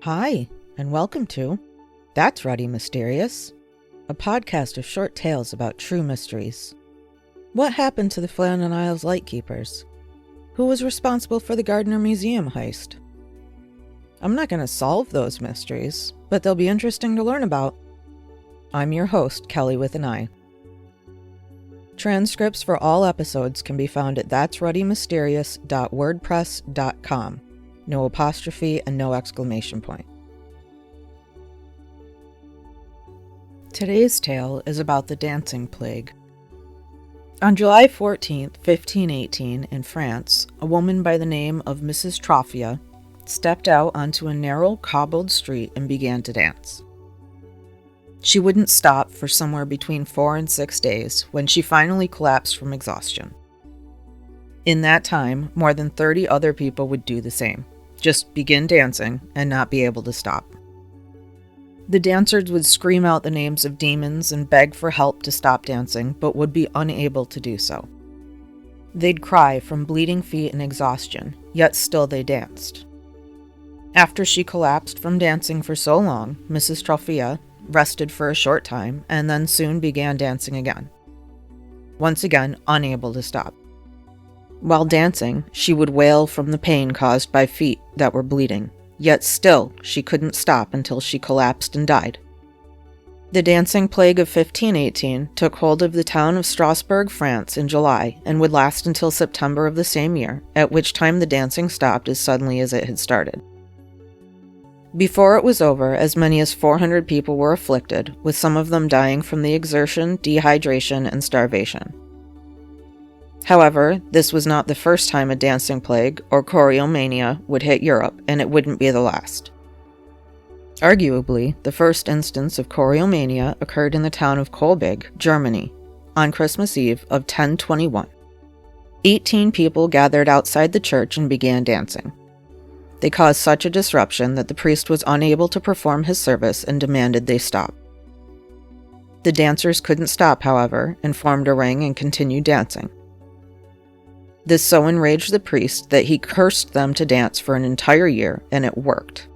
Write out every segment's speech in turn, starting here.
Hi, and welcome to That's Ruddy Mysterious, a podcast of short tales about true mysteries. What happened to the Flannan Isles Lightkeepers? Who was responsible for the Gardner Museum heist? I'm not going to solve those mysteries, but they'll be interesting to learn about. I'm your host, Kelly with an I. Transcripts for all episodes can be found at that'sruddymysterious.wordpress.com. No apostrophe and no exclamation point. Today's tale is about the dancing plague. On July 14, 1518, in France, a woman by the name of Mrs. Troffea stepped out onto a narrow, cobbled street and began to dance. She wouldn't stop for somewhere between 4 and 6 days when she finally collapsed from exhaustion. In that time, more than 30 other people would do the same. Just begin dancing and not be able to stop. The dancers would scream out the names of demons and beg for help to stop dancing, but would be unable to do so. They'd cry from bleeding feet and exhaustion, yet still they danced. After she collapsed from dancing for so long, Mrs. Troffea rested for a short time and then soon began dancing again. Once again, unable to stop. While dancing, she would wail from the pain caused by feet that were bleeding, yet still she couldn't stop until she collapsed and died. The dancing plague of 1518 took hold of the town of Strasbourg, France in July and would last until September of the same year, at which time the dancing stopped as suddenly as it had started. Before it was over, as many as 400 people were afflicted, with some of them dying from the exertion, dehydration, and starvation. However, this was not the first time a dancing plague, or choreomania, would hit Europe, and it wouldn't be the last. Arguably, the first instance of choreomania occurred in the town of Kolbig, Germany, on Christmas Eve of 1021. 18 people gathered outside the church and began dancing. They caused such a disruption that the priest was unable to perform his service and demanded they stop. The dancers couldn't stop, however, and formed a ring and continued dancing. This so enraged the priest that he cursed them to dance for an entire year, and it worked.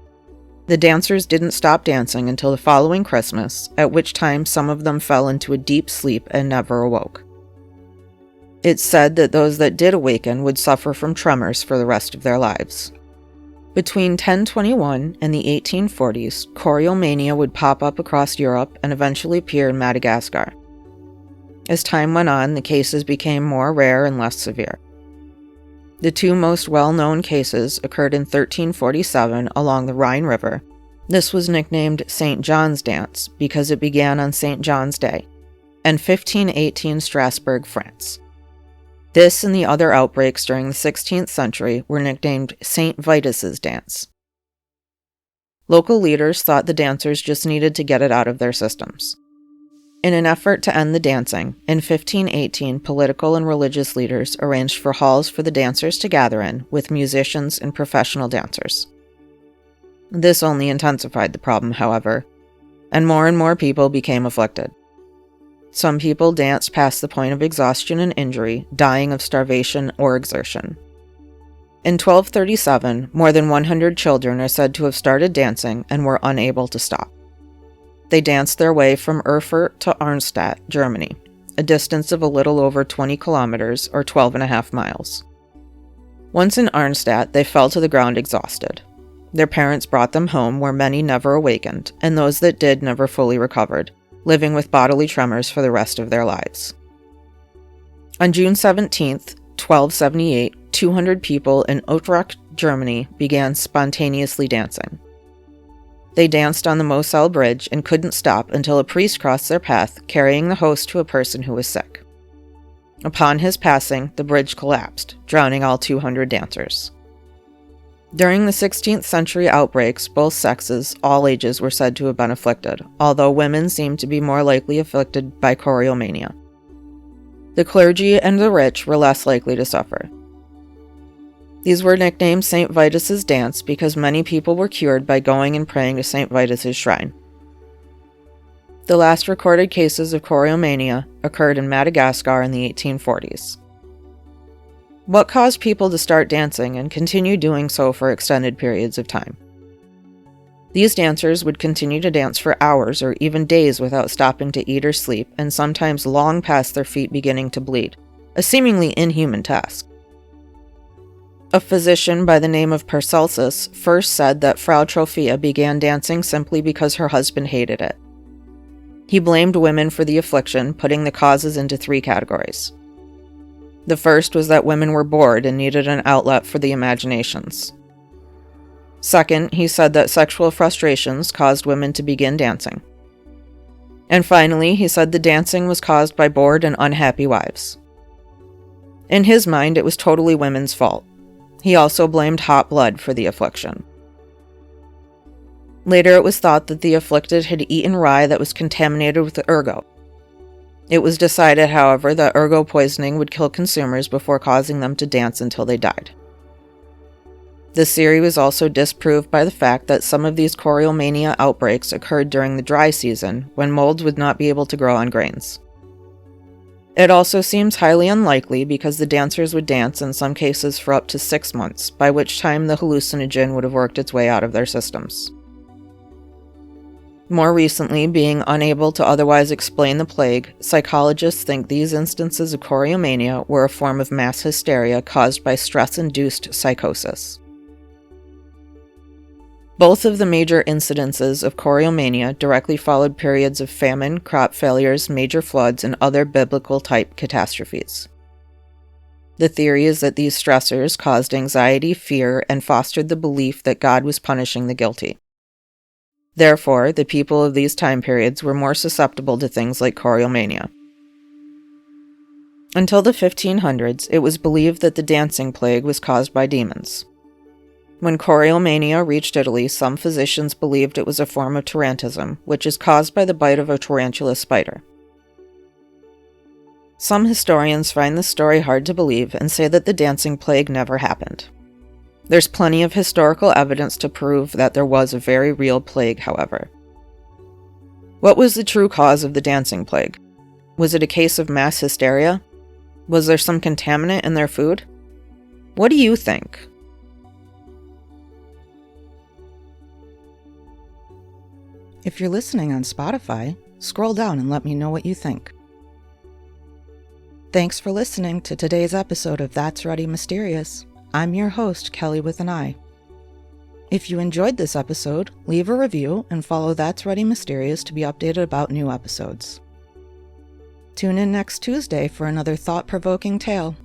The dancers didn't stop dancing until the following Christmas, at which time some of them fell into a deep sleep and never awoke. It's said that those that did awaken would suffer from tremors for the rest of their lives. Between 1021 and the 1840s, choreomania would pop up across Europe and eventually appear in Madagascar. As time went on, the cases became more rare and less severe. The two most well-known cases occurred in 1347 along the Rhine River. This was nicknamed St. John's Dance because it began on St. John's Day, and 1518 Strasbourg, France. This and the other outbreaks during the 16th century were nicknamed St. Vitus's Dance. Local leaders thought the dancers just needed to get it out of their systems. In an effort to end the dancing, in 1518 political and religious leaders arranged for halls for the dancers to gather in with musicians and professional dancers. This only intensified the problem, however, and more people became afflicted. Some people danced past the point of exhaustion and injury, dying of starvation or exertion. In 1237, more than 100 children are said to have started dancing and were unable to stop. They danced their way from Erfurt to Arnstadt, Germany, a distance of a little over 20 kilometers or 12.5 miles. Once in Arnstadt, they fell to the ground exhausted. Their parents brought them home where many never awakened, and those that did never fully recovered, living with bodily tremors for the rest of their lives. On June 17, 1278, 200 people in Utrecht, Germany began spontaneously dancing. They danced on the Moselle Bridge and couldn't stop until a priest crossed their path, carrying the host to a person who was sick. Upon his passing, the bridge collapsed, drowning all 200 dancers. During the 16th century outbreaks, both sexes, all ages, were said to have been afflicted, although women seemed to be more likely afflicted by choreomania. The clergy and the rich were less likely to suffer. These were nicknamed St. Vitus's Dance because many people were cured by going and praying to St. Vitus's shrine. The last recorded cases of choreomania occurred in Madagascar in the 1840s. What caused people to start dancing and continue doing so for extended periods of time? These dancers would continue to dance for hours or even days without stopping to eat or sleep, and sometimes long past their feet beginning to bleed, a seemingly inhuman task. A physician by the name of Paracelsus first said that Frau Troffea began dancing simply because her husband hated it. He blamed women for the affliction, putting the causes into 3 categories. The first was that women were bored and needed an outlet for the imaginations. Second, he said that sexual frustrations caused women to begin dancing. And finally, he said the dancing was caused by bored and unhappy wives. In his mind, it was totally women's fault. He also blamed hot blood for the affliction. Later, it was thought that the afflicted had eaten rye that was contaminated with ergot. It was decided, however, that ergot poisoning would kill consumers before causing them to dance until they died. This theory was also disproved by the fact that some of these choriomania outbreaks occurred during the dry season, when molds would not be able to grow on grains. It also seems highly unlikely because the dancers would dance in some cases for up to 6 months, by which time the hallucinogen would have worked its way out of their systems. More recently, being unable to otherwise explain the plague, psychologists think these instances of choriomania were a form of mass hysteria caused by stress-induced psychosis. Both of the major incidences of choriomania directly followed periods of famine, crop failures, major floods, and other biblical-type catastrophes. The theory is that these stressors caused anxiety, fear, and fostered the belief that God was punishing the guilty. Therefore, the people of these time periods were more susceptible to things like choriomania. Until the 1500s, it was believed that the dancing plague was caused by demons. When choriomania reached Italy, some physicians believed it was a form of tarantism, which is caused by the bite of a tarantula spider. Some historians find this story hard to believe and say that the dancing plague never happened. There's plenty of historical evidence to prove that there was a very real plague, however. What was the true cause of the dancing plague? Was it a case of mass hysteria? Was there some contaminant in their food? What do you think? If you're listening on Spotify, scroll down and let me know what you think. Thanks for listening to today's episode of That's Ready Mysterious. I'm your host, Kelly with an I. If you enjoyed this episode, leave a review and follow That's Ready Mysterious to be updated about new episodes. Tune in next Tuesday for another thought-provoking tale.